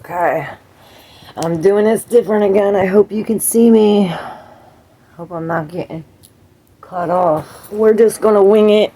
Okay. I'm doing this different again. I hope you can see me. Hope I'm not getting cut off. We're just gonna wing it.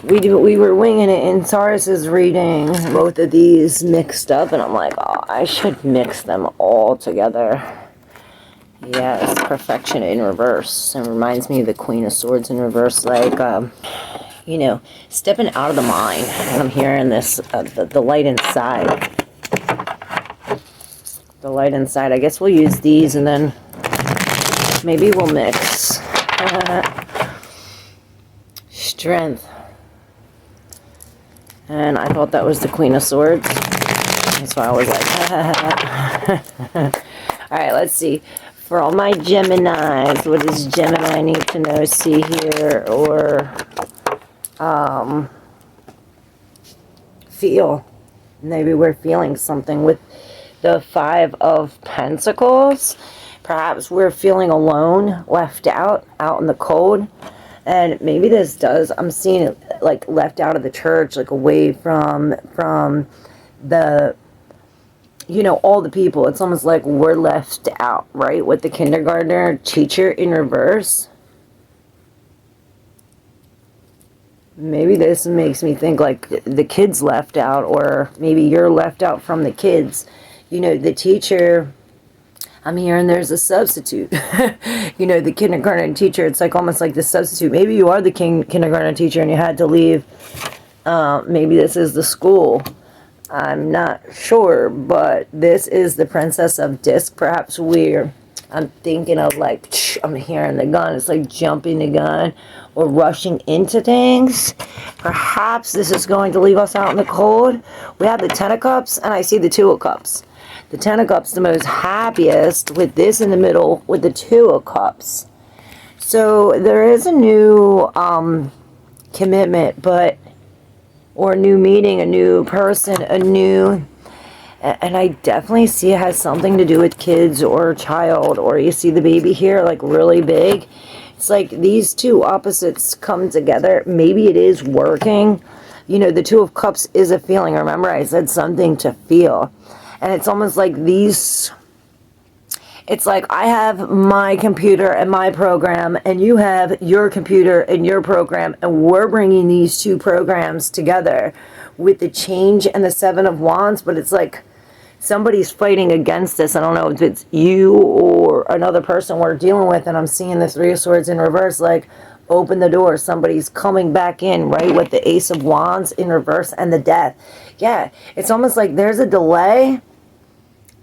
We were winging it in Taurus's reading. Both of these mixed up, and I'm like, oh, I should mix them all together. Yes, perfection in reverse. It reminds me of the Queen of Swords in reverse, like, you know, stepping out of the mind. And I'm hearing this, the light inside. The light inside. I guess we'll use these and then maybe we'll mix. Strength. And I thought that was the Queen of Swords. That's why I was like, alright, let's see. For all my Geminis, what does Gemini need to know, see here, or feel? Maybe we're feeling something with the Five of Pentacles. Perhaps we're feeling alone, left out in the cold. And maybe this does, I'm seeing it like left out of the church, like away from the, you know, all the people. It's almost like we're left out, right? With the kindergartner teacher in reverse. Maybe this makes me think like the kids left out, or maybe you're left out from the kids. You know, the teacher, I'm hearing there's a substitute. You know, the kindergarten teacher, it's like almost like the substitute. Maybe you are the kindergarten teacher and you had to leave. Maybe this is the school. I'm not sure, but this is the Princess of Disc. Perhaps I'm thinking of like, I'm hearing the gun. It's like jumping the gun or rushing into things. Perhaps this is going to leave us out in the cold. We have the Ten of Cups and I see the Two of Cups. The Ten of Cups the most happiest with this in the middle with the Two of Cups. So there is a new commitment, or a new meeting, a new person, and I definitely see it has something to do with kids or child, or you see the baby here like really big. It's like these two opposites come together. Maybe it is working. You know, the Two of Cups is a feeling. Remember I said something to feel. And it's almost like these, it's like I have my computer and my program, and you have your computer and your program, and we're bringing these two programs together with the change and the Seven of Wands, but it's like somebody's fighting against this. I don't know if it's you or another person we're dealing with, and I'm seeing the Three of Swords in reverse, like open the door, somebody's coming back in, right, with the Ace of Wands in reverse and the Death. Yeah, it's almost like there's a delay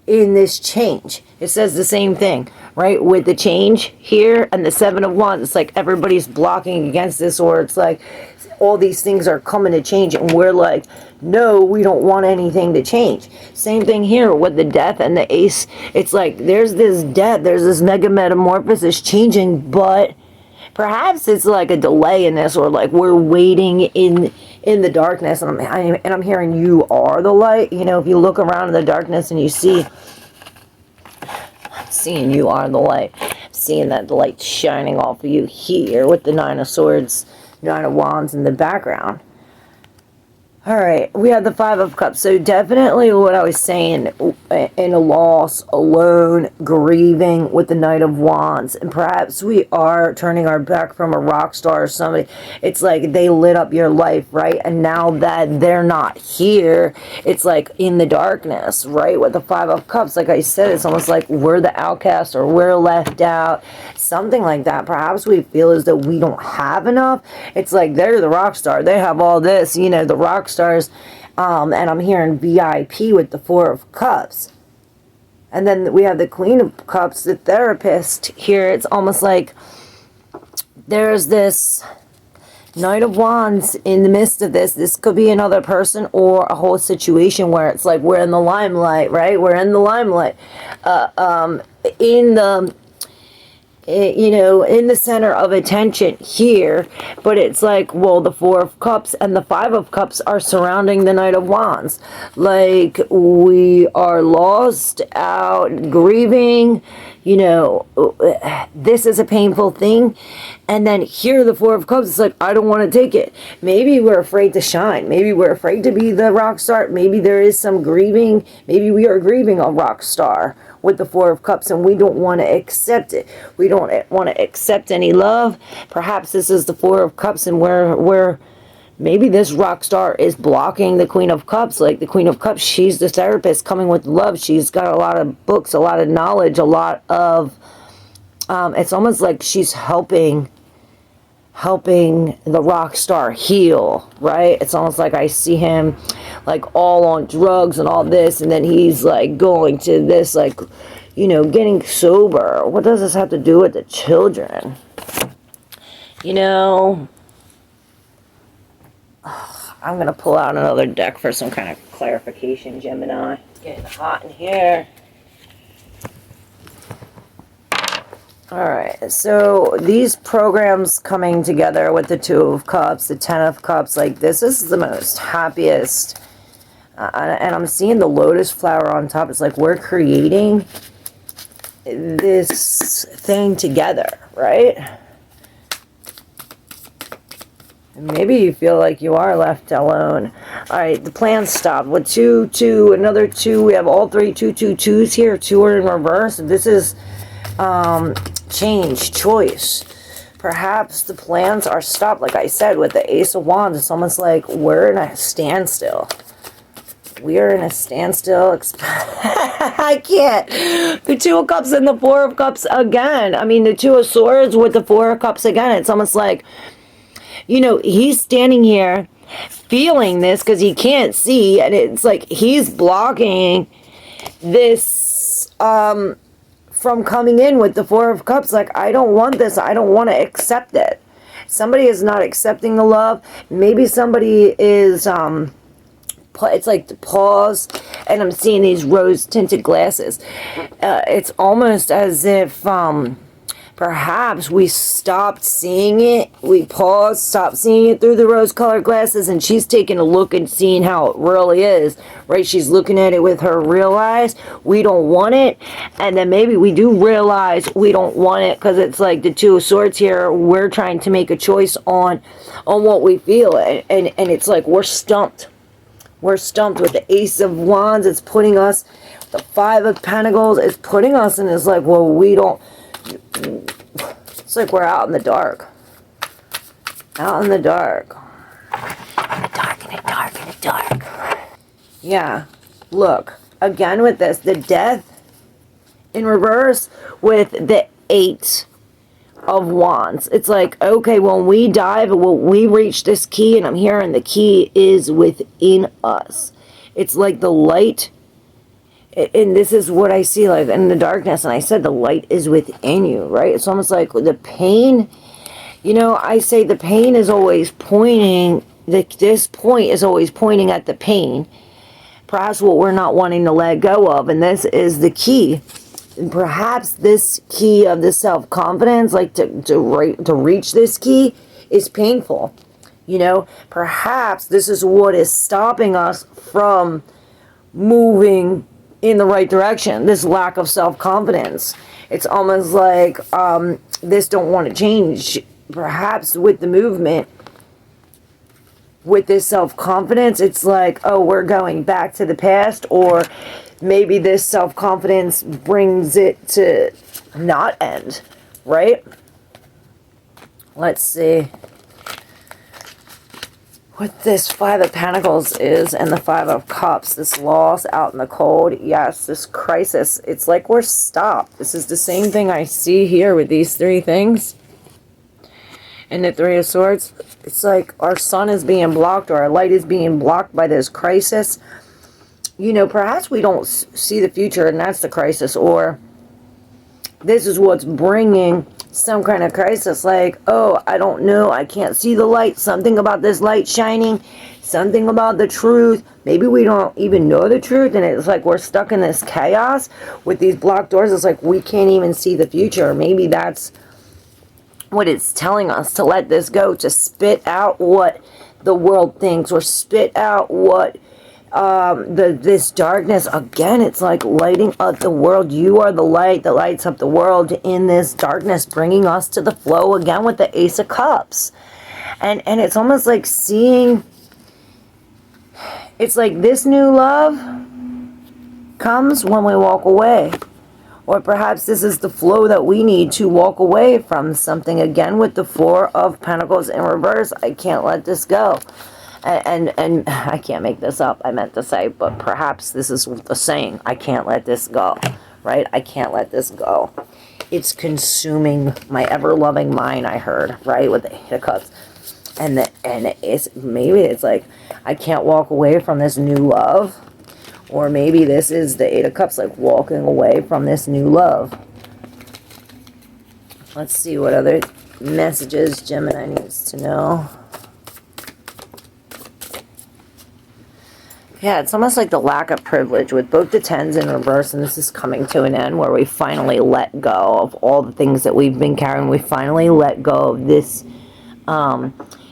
in this change. It says the same thing, right, with the change here and the Seven of Wands. It's like everybody's blocking against this, or it's like all these things are coming to change and we're like, no, we don't want anything to change. Same thing here with the Death and the Ace. It's like there's this death, there's this mega metamorphosis changing, but perhaps it's like a delay in this, or like we're waiting in the darkness, and I'm hearing you are the light. You know, if you look around in the darkness and you see, I'm seeing you are the light. I'm seeing that light shining off of you here with the Nine of Swords, Nine of Wands in the background. Alright, we have the Five of Cups. So definitely what I was saying, in a loss, alone, grieving with the Knight of Wands. And perhaps we are turning our back from a rock star or somebody. It's like they lit up your life, right? And now that they're not here, it's like in the darkness, right? With the Five of Cups, like I said, it's almost like we're the outcast or we're left out. Something like that. Perhaps we feel as though we don't have enough. It's like they're the rock star. They have all this, you know, the rock stars. And I'm hearing VIP with the Four of Cups. And then we have the Queen of Cups, the therapist here. It's almost like there's this Knight of Wands in the midst of this. This could be another person or a whole situation where it's like we're in the limelight, right? We're in the limelight. You know, in the center of attention here, but it's like, well, the Four of Cups and the Five of Cups are surrounding the Knight of Wands. Like, we are lost out, grieving, you know, this is a painful thing. And then here, the Four of Cups, it's like, I don't want to take it. Maybe we're afraid to shine. Maybe we're afraid to be the rock star. Maybe there is some grieving. Maybe we are grieving a rock star with the Four of Cups, and we don't want to accept it. We don't want to accept any love. Perhaps this is the Four of Cups, and we're maybe this rock star is blocking the Queen of Cups. Like the Queen of Cups, she's the therapist coming with love. She's got a lot of books, a lot of knowledge, a lot of, it's almost like she's helping the rock star heal, right? It's almost like I see him like all on drugs and all this, and then he's like going to this, like, you know, getting sober. What does this have to do with the children? You know, I'm going to pull out another deck for some kind of clarification, Gemini. It's getting hot in here. Alright, so these programs coming together with the Two of Cups, the Ten of Cups, like this is the most happiest. And I'm seeing the lotus flower on top. It's like we're creating this thing together, right? Maybe you feel like you are left alone. Alright, the plan stopped. With 2, 2, another 2. We have all 3 2, 2, 2s here. 2 are in reverse. This is change, choice. Perhaps the plans are stopped. Like I said, with the Ace of Wands, it's almost like we're in a standstill. We are in a standstill. I can't. The Two of Cups and the Four of Cups again. I mean, the Two of Swords with the Four of Cups again. It's almost like, you know, he's standing here feeling this because he can't see, and it's like he's blocking this from coming in with the Four of Cups. Like, I don't want this. I don't want to accept it. Somebody is not accepting the love. Maybe somebody is it's like the pause, and I'm seeing these rose tinted glasses. It's almost as if perhaps we stopped seeing it. We paused, stopped seeing it through the rose-colored glasses, and she's taking a look and seeing how it really is, right? She's looking at it with her real eyes. We don't want it, and then maybe we do realize we don't want it because it's like the Two of Swords here. We're trying to make a choice on what we feel, and it's like we're stumped. We're stumped with the Ace of Wands. It's putting us, the Five of Pentacles, it's putting us, and it's like, well, we don't. It's like we're out in the dark. Out in the dark. In the dark, in the dark, in the dark. Yeah. Look. Again with this. The Death in reverse with the Eight of Wands. It's like, okay, when we dive, when we reach this key, and I'm hearing the key is within us. It's like the light. And this is what I see, like in the darkness, and I said the light is within you, right? It's almost like the pain, you know, I say the pain is always pointing, this point is always pointing at the pain, perhaps what we're not wanting to let go of, and this is the key. And perhaps this key of the self-confidence, like to reach this key, is painful, you know? Perhaps this is what is stopping us from moving in the right direction, this lack of self-confidence. It's almost like this don't want to change. Perhaps with the movement, with this self-confidence, it's like, oh, we're going back to the past, or maybe this self-confidence brings it to not end, right? Let's see what this Five of Pentacles is, and the Five of Cups, this loss out in the cold. Yes, this crisis. It's like we're stopped. This is the same thing I see here with these three things. And the Three of Swords. It's like our sun is being blocked, or our light is being blocked by this crisis. You know, perhaps we don't see the future, and that's the crisis. Or this is what's bringing some kind of crisis, like, oh, I don't know, I can't see the light, something about this light shining, something about the truth. Maybe we don't even know the truth, and it's like we're stuck in this chaos with these blocked doors. It's like we can't even see the future. Maybe that's what it's telling us, to let this go, to spit out what the world thinks, or spit out what this darkness, again, it's like lighting up the world. You are the light that lights up the world in this darkness, bringing us to the flow again with the Ace of Cups. And it's almost like seeing, it's like this new love comes when we walk away. Or perhaps this is the flow that we need to walk away from something, again with the Four of Pentacles in reverse. I can't let this go. And I can't make this up, I meant to say, but perhaps this is the saying, I can't let this go, right? I can't let this go. It's consuming my ever-loving mind, I heard, right, with the Eight of Cups. And it's, maybe it's like, I can't walk away from this new love. Or maybe this is the Eight of Cups, like walking away from this new love. Let's see what other messages Gemini needs to know. Yeah, it's almost like the lack of privilege with both the tens in reverse, and this is coming to an end where we finally let go of all the things that we've been carrying. We finally let go of this,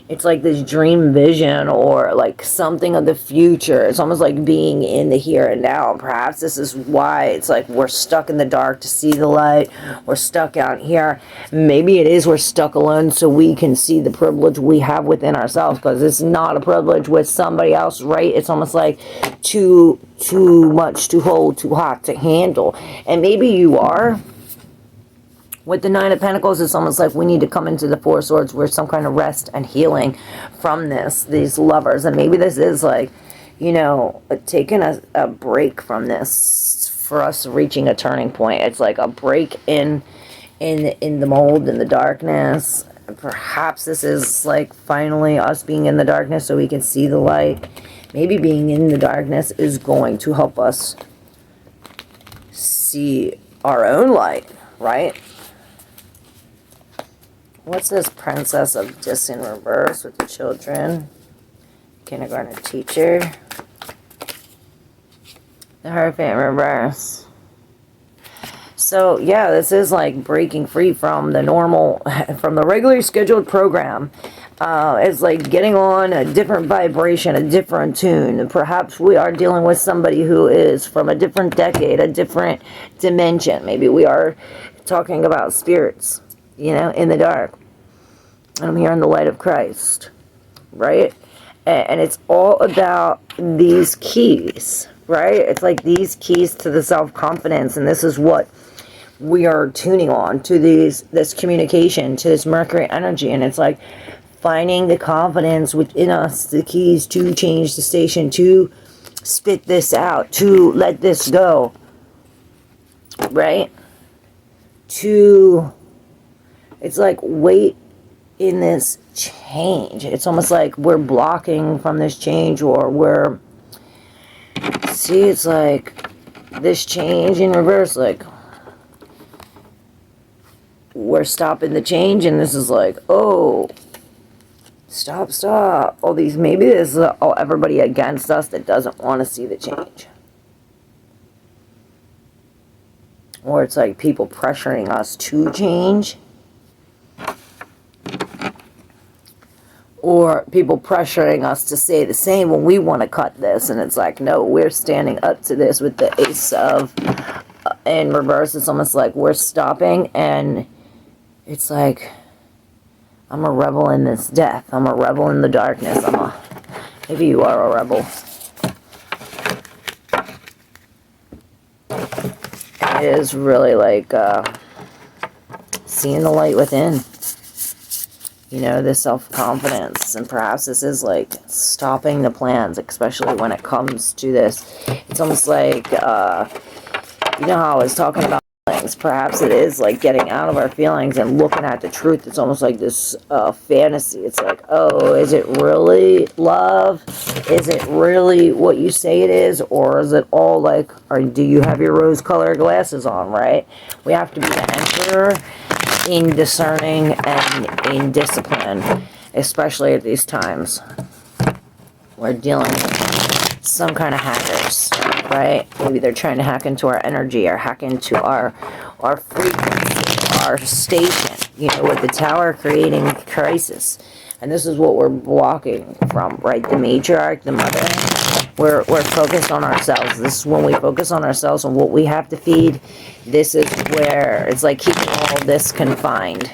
it's like this dream vision or like something of the future. It's almost like being in the here and now. Perhaps this is why it's like we're stuck in the dark to see the light. We're stuck out here. Maybe it is we're stuck alone so we can see the privilege we have within ourselves, because it's not a privilege with somebody else, right? It's almost like too much to hold, too hot to handle. And maybe you are. With the Nine of Pentacles, it's almost like we need to come into the Four of Swords where some kind of rest and healing from these lovers. And maybe this is like, you know, taking a break from this for us reaching a turning point. It's like a break in the mold, in the darkness. Perhaps this is like finally us being in the darkness so we can see the light. Maybe being in the darkness is going to help us see our own light, right? What's this Princess of Dis in reverse with the children? Kindergarten teacher. The Hierophant in reverse. So, yeah, this is like breaking free from the normal, from the regularly scheduled program. It's like getting on a different vibration, a different tune. Perhaps we are dealing with somebody who is from a different decade, a different dimension. Maybe we are talking about spirits, you know, in the dark. And I'm here in the light of Christ, right? And it's all about these keys, right? It's like these keys to the self-confidence, and this is what we are tuning on, to this communication, to this Mercury energy. And it's like finding the confidence within us, the keys to change the station, to spit this out, to let this go, right? It's like wait in this change. It's almost like we're blocking from this change, or it's like this change in reverse, like we're stopping the change, and this is like, oh, stop. All these, maybe this is everybody against us that doesn't want to see the change. Or it's like people pressuring us to change. Or people pressuring us to say the same when we want to cut this. And it's like, no, we're standing up to this with the Ace of in reverse. It's almost like we're stopping, and it's like, I'm a rebel in this death. I'm a rebel in the darkness. Maybe you are a rebel. It is really like seeing the light within. You know, this self-confidence. And perhaps this is like stopping the plans, especially when it comes to this. It's almost like, you know how I was talking about feelings. Perhaps it is like getting out of our feelings and looking at the truth. It's almost like this fantasy. It's like, oh, is it really love? Is it really what you say it is? Or is it all like, or do you have your rose-colored glasses on, right? We have to be the emperor in discerning and in discipline, especially at these times. We're dealing with some kind of hackers, right? Maybe they're trying to hack into our energy or hack into our frequency, our station, you know, with the tower creating crisis. And this is what we're blocking from, right? The matriarch, the mother. We're focused on ourselves. This is when we focus on ourselves and what we have to feed. This is where it's like keeping all this confined.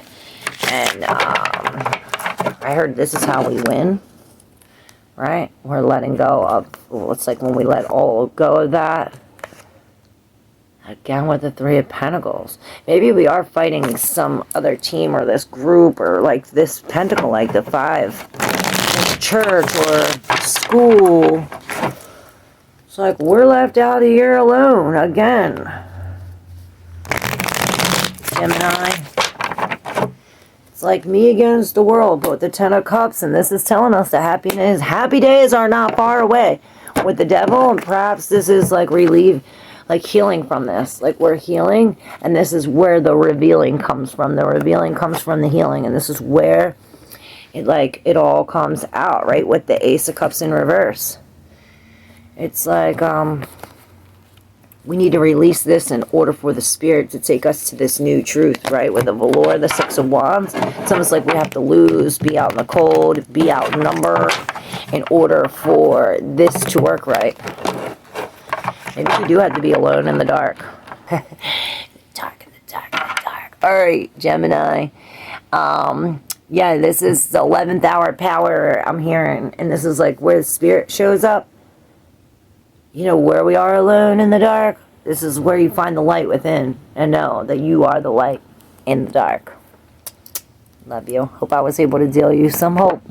And I heard this is how we win, right? We're letting go of, well, it's like when we let all go of that. Again with the Three of Pentacles. Maybe we are fighting some other team or this group or like this pentacle, like the 5. Church or school. It's like we're left out here alone again. Gemini. It's like me against the world, but with the 10 of Cups, and this is telling us that happy days are not far away with the devil, and perhaps this is like like healing from this. Like we're healing, and this is where the revealing comes from. The revealing comes from the healing, and this is where it all comes out, right? With the Ace of Cups in reverse. It's like, we need to release this in order for the Spirit to take us to this new truth, right? With the velour, the 6 of Wands, it's almost like we have to lose, be out in the cold, be outnumbered in order for this to work right. Maybe you do have to be alone in the dark. Dark, in the dark, in the dark. All right, Gemini. Yeah, this is the 11th hour power I'm hearing. And this is like where the Spirit shows up. You know, where we are alone in the dark. This is where you find the light within. And know that you are the light in the dark. Love you. Hope I was able to deal you some hope.